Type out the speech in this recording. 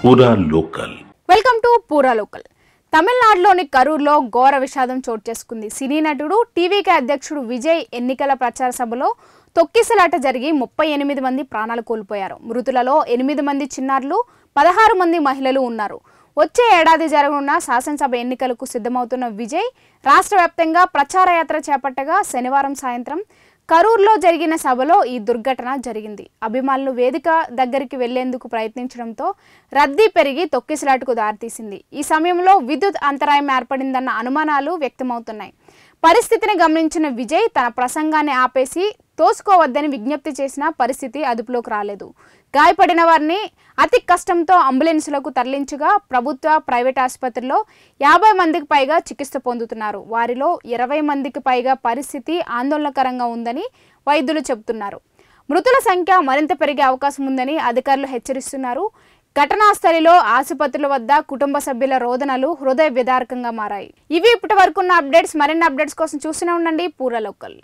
పూరా local. Welcome to పూరా local. తమిళనాడులోని కరూర్లో ఘోర విషాదం చోటు చేసుకుంది. సినీ నటుడు టీవీకే అధ్యక్షుడు విజయ్ ఎన్నికల ప్రచార సభలో తొక్కిసలాట జరిగి 38 మంది ప్రాణాలు కోల్పోయారు. మృతులలో 8 మంది చిన్నారులు, 16 మంది మహిళలు ఉన్నారు. వచ్చే ఏడాది జరగనున్న శాసనసభ ఎన్నికలకు సిద్ధమవుతున్న విజయ్ రాష్ట్ర వ్యాప్తంగా ప్రచార యాత్ర చేపట్టగా శనివారం సాయంత్రం కరూర్లో జరిగిన సభలో ఈ దుర్ఘటన జరిగింది. అభిమానులు వేదిక దగ్గరికి వెళ్లేందుకు ప్రయత్నించడంతో రద్దీ పెరిగి తొక్కిసలాటకు దారితీసింది. ఈ సమయంలో విద్యుత్ అంతరాయం ఏర్పడిందన్న అనుమానాలు వ్యక్తమవుతున్నాయి. పరిస్థితిని గమనించిన విజయ్ తన ప్రసంగాన్ని ఆపేసి తోసుకోవద్దని విజ్ఞప్తి చేసిన పరిస్థితి అదుపులోకి రాలేదు. గాయపడిన వారిని అతి కష్టంతో అంబులెన్సులకు తరలించగా ప్రభుత్వ, ప్రైవేట్ ఆసుపత్రుల్లో 50 మందికి పైగా చికిత్స పొందుతున్నారు. వారిలో 20 మందికి పైగా పరిస్థితి ఆందోళనకరంగా ఉందని వైద్యులు చెబుతున్నారు. మృతుల సంఖ్య మరింత పెరిగే అవకాశం ఉందని అధికారులు హెచ్చరిస్తున్నారు. ఘటనా స్థలిలో, ఆసుపత్రుల వద్ద కుటుంబ సభ్యుల రోదనలు హృదయ విదారకంగా మారాయి. ఇవి ఇప్పటి వరకున్న అప్డేట్స్. మరిన్ని అప్డేట్స్ కోసం చూస్తూనే ఉండండి పూరా లోకల్.